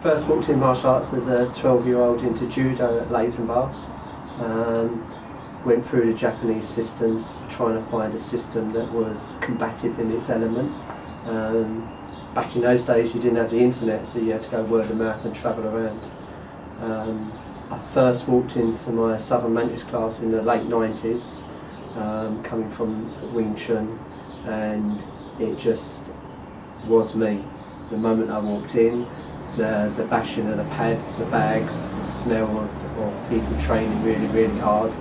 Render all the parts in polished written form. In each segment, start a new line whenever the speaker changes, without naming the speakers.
First walked in martial arts as a 12-year-old into judo at Leighton Baths. Went through the Japanese systems, trying to find a system that was combative in its element. Back in those days you didn't have the internet, so you had to go word of mouth and travel around. I first walked into my Southern Mantis class in the late 90s, coming from Wing Chun, and it just was me. The moment I walked in, the bashing of the pads, the bags, the smell of people training really, really hard,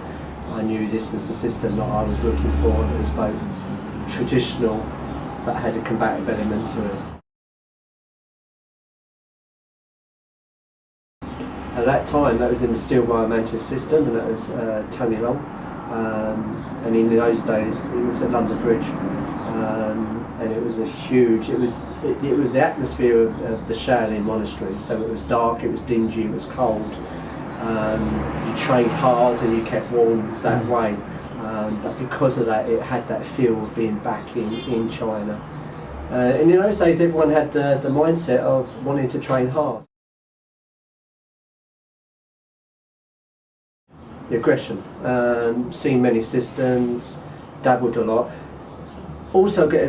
I knew this was the system that I was looking for. It was both traditional but had a combative element to it. At that time, that was in the Steelwire Mantis system, and that was Tony Long. And in those days, it was at London Bridge, and it was a huge. It was the atmosphere of the Shaolin monastery. So it was dark, it was dingy, it was cold. You trained hard and you kept warm that way. But because of that, it had that feel of being back in China. And in those days, everyone had the mindset of wanting to train hard. The aggression, seen many systems, dabbled a lot. Also bear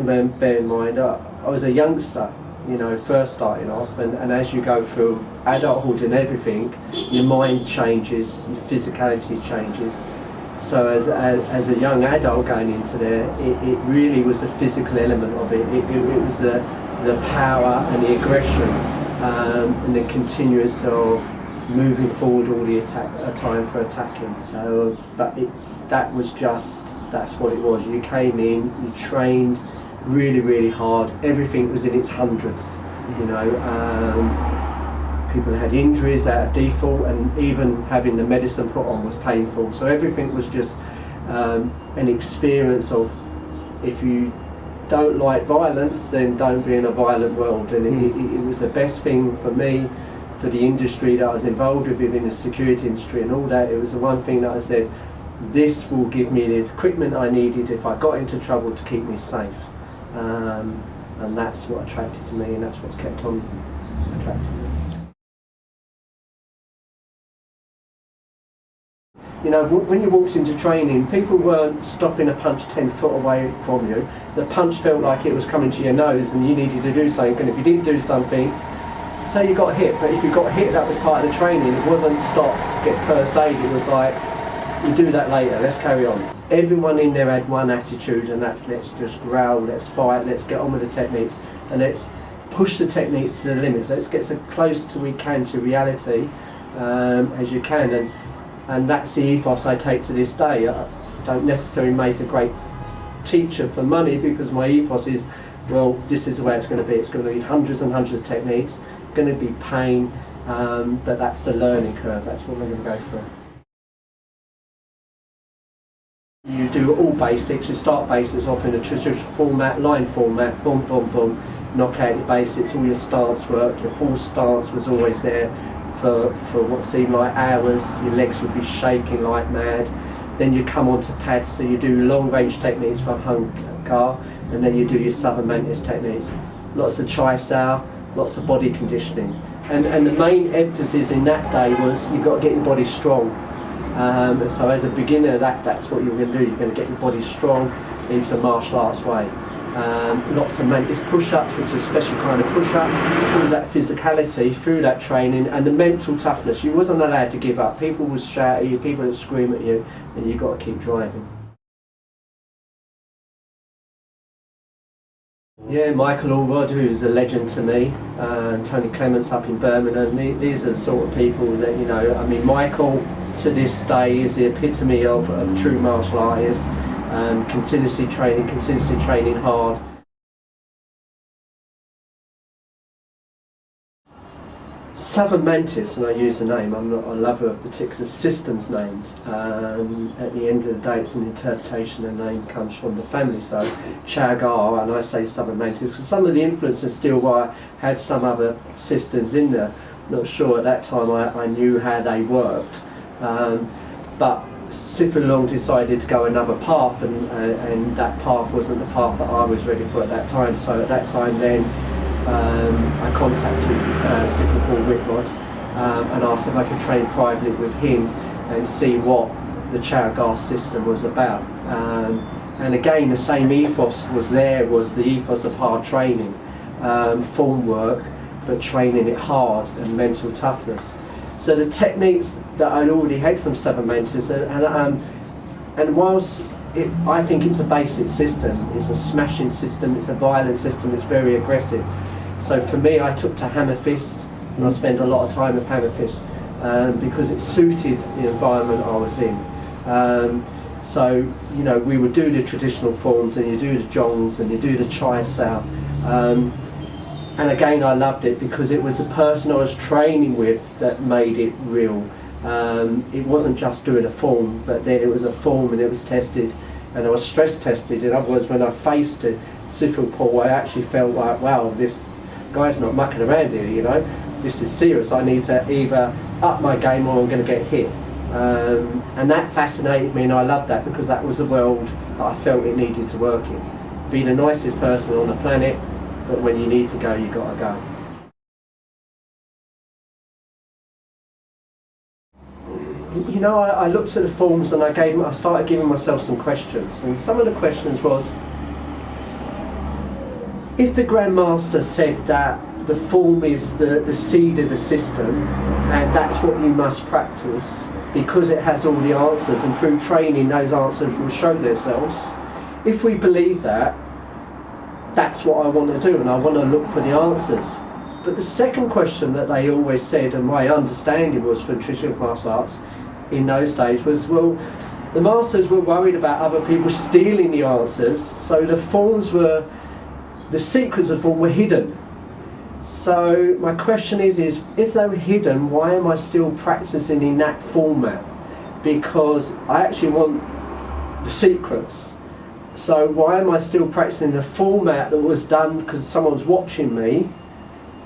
in mind, I was a youngster, you know, first starting off, and as you go through adulthood and everything, your mind changes, your physicality changes. So as a young adult going into there, it really was the physical element of it. It was the power and the aggression, and the continuous of moving forward all the time for attacking. But that's what it was. You came in, you trained really, really hard. Everything was in its hundreds. You know, people had injuries out of default, and even having the medicine put on was painful. So everything was just an experience of, if you don't like violence, then don't be in a violent world. And it was the best thing for me, for the industry that I was involved with in the security industry and all that. It was the one thing that I said, this will give me the equipment I needed if I got into trouble to keep me safe. And that's what attracted to me, and that's what's kept on attracting me. You know, when you walked into training, people weren't stopping a punch 10 foot away from you. The punch felt like it was coming to your nose and you needed to do something, and if you didn't do something, say you got hit, but if you got hit, that was part of the training. It wasn't stop, get first aid. It was like, we'll do that later, let's carry on. Everyone in there had one attitude, and that's let's just growl, let's fight, let's get on with the techniques, and let's push the techniques to the limits. Let's get so close to we can to reality as you can, and that's the ethos I take to this day. I don't necessarily make a great teacher for money, because my ethos is, well, this is the way it's going to be. It's going to be hundreds and hundreds of techniques, going to be pain, but that's the learning curve. That's what we're going to go through. You do all basics. You start basics off in a traditional format, line format, boom, boom, boom, knock out your basics, all your stance work. Your horse stance was always there for what seemed like hours. Your legs would be shaking like mad. Then you come on to pads, so you do long range techniques for Hung Gar, and then you do your Southern Mantis techniques. Lots of Chai Sao, lots of body conditioning, and the main emphasis in that day was you've got to get your body strong. And so as a beginner, that's what you're going to do. You're going to get your body strong into a martial arts way. Lots of Mantis push-ups, which is a special kind of push-up, through that physicality, through that training, and the mental toughness. You wasn't allowed to give up. People would shout at you, people would scream at you, and you've got to keep driving. Yeah, Michael Allrod, who's a legend to me, and Tony Clements up in Birmingham. These are the sort of people that, you know, I mean, Michael to this day is the epitome of true martial artists, continuously training hard. Southern Mantis, and I use the name, I'm not a lover of particular systems names. At the end of the day, it's an interpretation. The name comes from the family, so Chow Gar, and I say Southern Mantis because some of the influence of Steelwire had some other systems in there. Not sure at that time I knew how they worked, but Sifu Long decided to go another path, and that path wasn't the path that I was ready for at that time. So at that time then, I contacted Sifu Whitrod and asked if I could train privately with him and see what the Chow Gar system was about. And again, the same ethos was there, was the ethos of hard training, form work, but training it hard and mental toughness. So the techniques that I'd already had from Southern Mantis, and whilst I think it's a basic system, it's a smashing system, it's a violent system, it's very aggressive. So for me, I took to hammer fist, and I spent a lot of time with hammer fist because it suited the environment I was in. So, you know, we would do the traditional forms, and you do the Jongs, and you do the Chow Gar. And again, I loved it because it was the person I was training with that made it real. It wasn't just doing a form, but then it was a form and it was tested, and I was stress tested. In other words, when I faced it, Sifu Paul, I actually felt like, wow, this guy's not mucking around here, you know. This is serious. I need to either up my game or I'm going to get hit. And that fascinated me, and I loved that because that was the world that I felt it needed to work in. Be the nicest person on the planet, but when you need to go, you got to go. You know, I looked at the forms and I started giving myself some questions, and some of the questions was, if the Grandmaster said that the form is the seed of the system and that's what you must practice because it has all the answers, and through training those answers will show themselves, if we believe that, that's what I want to do, and I want to look for the answers. But the second question that they always said, and my understanding was from traditional martial arts in those days, was, well, the masters were worried about other people stealing the answers, so the forms were, the secrets of form were hidden. So my question is if they were hidden, why am I still practicing in that format? Because I actually want the secrets. So why am I still practicing the format that was done because someone's watching me?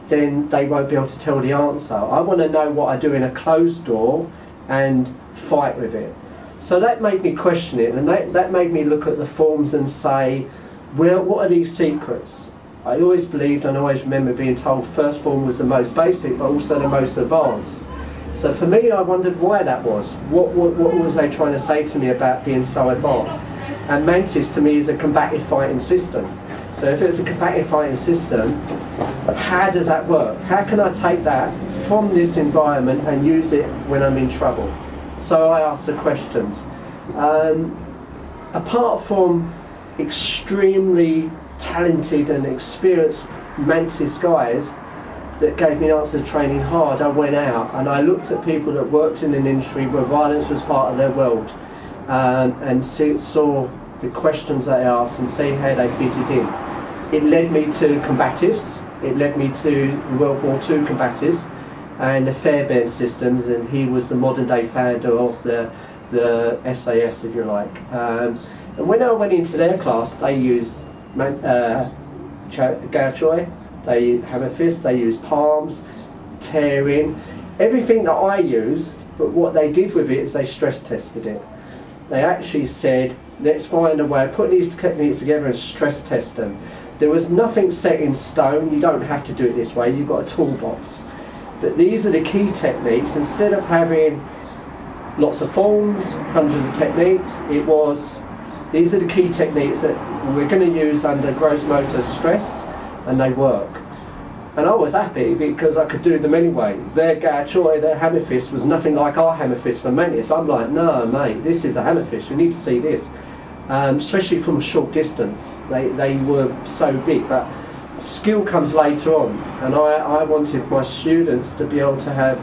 Then they won't be able to tell the answer. I want to know what I do in a closed door and fight with it. So that made me question it, and that made me look at the forms and say, well, what are these secrets? I always believed and always remember being told first form was the most basic, but also the most advanced. So for me, I wondered why that was. What was they trying to say to me about being so advanced? And Mantis to me is a combative fighting system. So if it's a combative fighting system, how does that work? How can I take that from this environment and use it when I'm in trouble? So I asked the questions. Apart from extremely talented and experienced Mantis guys that gave me answers training hard, I went out and I looked at people that worked in an industry where violence was part of their world, and saw the questions they asked and see how they fitted in. It led me to Combatives, it led me to World War II Combatives and the Fairbairn systems, and he was the modern day founder of the SAS, if you like. And when I went into their class, they used Chow Gar, they hammer fist, they used palms, tearing, everything that I used, but what they did with it is they stress tested it. They actually said, let's find a way of putting these techniques together and stress test them. There was nothing set in stone, you don't have to do it this way, you've got a toolbox. But these are the key techniques. Instead of having lots of forms, hundreds of techniques, it was, these are the key techniques that we're going to use under gross motor stress, and they work. And I was happy because I could do them anyway. Their Gar Choi, their hammer fist was nothing like our hammer fist for Mantis. I'm like, no mate, this is a hammer fist, you need to see this. Especially from a short distance, they were so big, but skill comes later on. And I wanted my students to be able to have,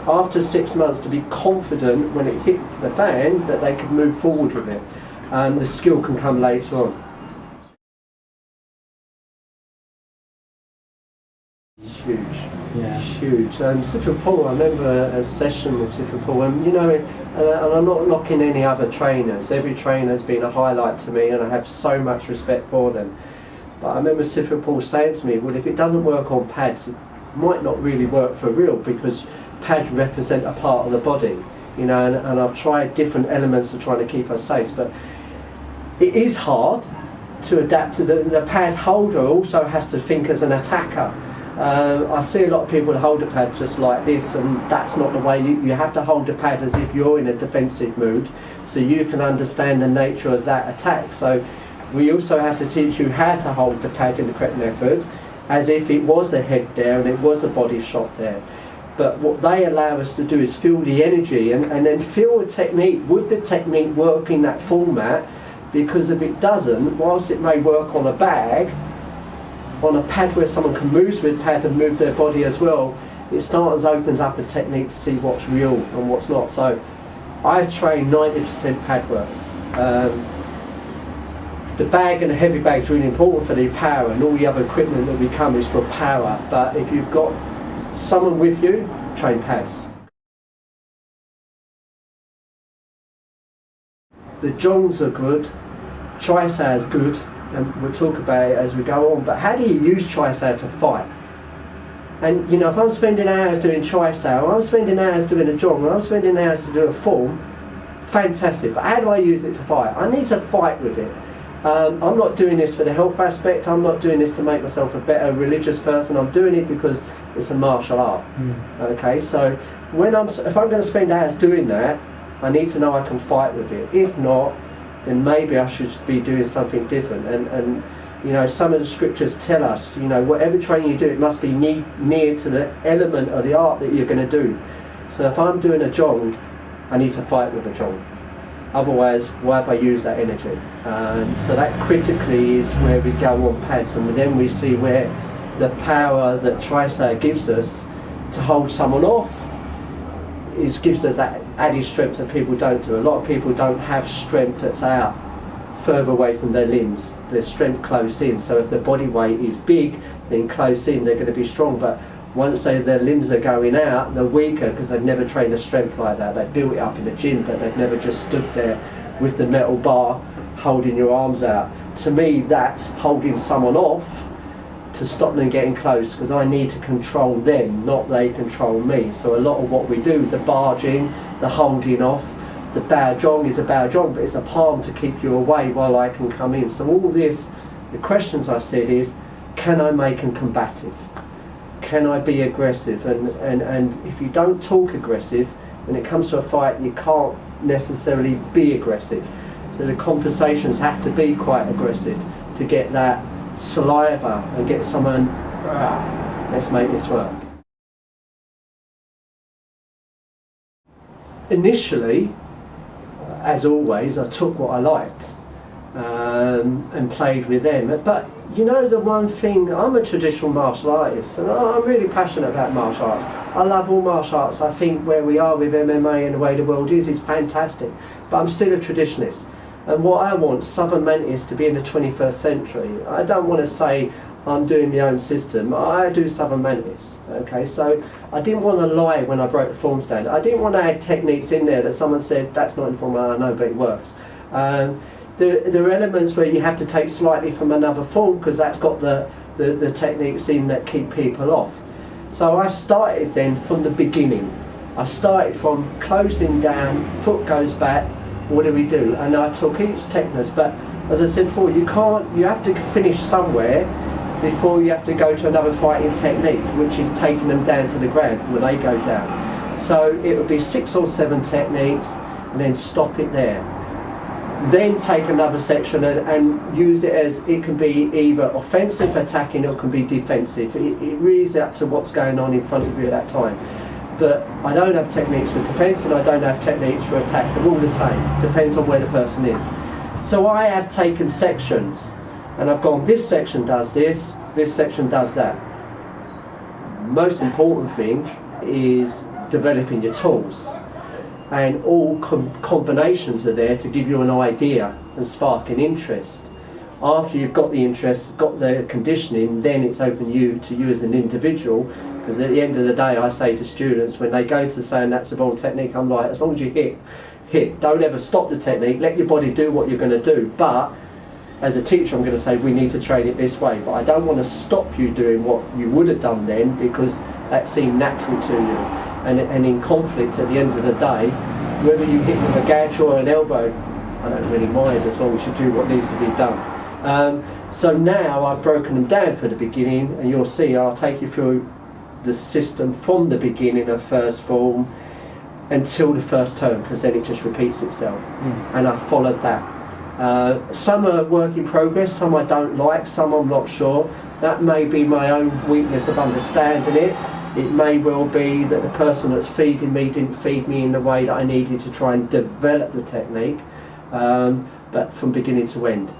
after 6 months, to be confident when it hit the fan that they could move forward with it. The skill can come later on. Huge, yeah, huge. Sifu Paul, I remember a session with Sifu Paul, and you know, and I'm not knocking any other trainers. Every trainer has been a highlight to me, and I have so much respect for them. But I remember Sifu Paul saying to me, well, if it doesn't work on pads, it might not really work for real, because pads represent a part of the body, you know, and I've tried different elements to try to keep us safe, but it is hard to adapt to the pad holder also has to think as an attacker. I see a lot of people hold the pad just like this, and that's not the way. You have to hold the pad as if you're in a defensive mood, so you can understand the nature of that attack. So we also have to teach you how to hold the pad in the correct method, as if it was a head there and it was a body shot there. But what they allow us to do is feel the energy and then feel a technique. Would the technique work in that format? Because if it doesn't, whilst it may work on a bag, on a pad where someone can move with pad and move their body as well, it starts opens up a technique to see what's real and what's not. So I train 90% pad work. The bag and the heavy bag is really important for the power, and all the other equipment that we come is for power. But if you've got someone with you, train pads. The Jongs are good, Chow Gar is good, and we'll talk about it as we go on. But how do you use Chow Gar to fight? And you know, if I'm spending hours doing Chow Gar, I'm spending hours doing a Jong, I'm spending hours to do a form, fantastic. But how do I use it to fight? I need to fight with it. I'm not doing this for the health aspect, I'm not doing this to make myself a better religious person, I'm doing it because it's a martial art. Okay, so if I'm going to spend hours doing that, I need to know I can fight with it. If not, then maybe I should be doing something different. And you know, some of the scriptures tell us, you know, whatever training you do, it must be near to the element of the art that you're going to do. So if I'm doing a Jong, I need to fight with a Jong. Otherwise, why have I used that energy? So that critically is where we go on pads, and then we see where the power that Chow Gar gives us to hold someone off gives us that added strength that people don't do. A lot of people don't have strength that's out further away from their limbs. There's strength close in, so if their body weight is big, then close in they're going to be strong. But once their limbs are going out, they're weaker because they've never trained a strength like that. They built it up in the gym, but they've never just stood there with the metal bar holding your arms out. To me, that's holding someone off to stop them getting close, because I need to control them, not they control me. So a lot of what we do, the barging, the holding off, the bow Jong is a bow Jong, but it's a palm to keep you away while I can come in. So all this, the questions I said is, can I make them combative? Can I be aggressive? And if you don't talk aggressive, when it comes to a fight, you can't necessarily be aggressive. So the conversations have to be quite aggressive to get that saliva and get someone, let's make this work. Initially, as always, I took what I liked and played with them. But you know, the one thing, I'm a traditional martial artist, and I'm really passionate about martial arts. I love all martial arts. I think where we are with MMA and the way the world is fantastic. But I'm still a traditionalist. And what I want Southern Mantis to be in the 21st century. I don't want to say I'm doing my own system. I do Southern Mantis. Okay, so I didn't want to lie when I broke the form standard. I didn't want to add techniques in there that someone said that's not in form. I know, but it works. There are elements where you have to take slightly from another form because that's got the techniques in that keep people off. So I started then from the beginning. I started from closing down, foot goes back, what do we do? And I took each technique, but as I said before, you have to finish somewhere before you have to go to another fighting technique, which is taking them down to the ground when they go down. So it would be 6 or 7 techniques and then stop it there. Then take another section and use it as, it can be either offensive, attacking, or it can be defensive. It really is up to what's going on in front of you at that time. But I don't have techniques for defence and I don't have techniques for attack. They're all the same, depends on where the person is. So I have taken sections and I've gone, this section does this section does that. Most important thing is developing your tools. And all combinations are there to give you an idea and spark an interest. After you've got the interest, got the conditioning, then it's open to you as an individual, because at the end of the day I say to students when they go to saying that's the wrong technique, I'm like, as long as you hit, don't ever stop the technique, let your body do what you're going to do. But as a teacher I'm going to say we need to train it this way, but I don't want to stop you doing what you would have done then because that seemed natural to you. And in conflict at the end of the day, whether you hit with a gouge or an elbow, I don't really mind as long as you do what needs to be done. So now I've broken them down for the beginning, and you'll see I'll take you through the system from the beginning of first form until the first turn, because then it just repeats itself. And I followed that. Some are work in progress, some I don't like, some I'm not sure. That may be my own weakness of understanding it. It may well be that the person that's feeding me didn't feed me in the way that I needed to try and develop the technique, but from beginning to end.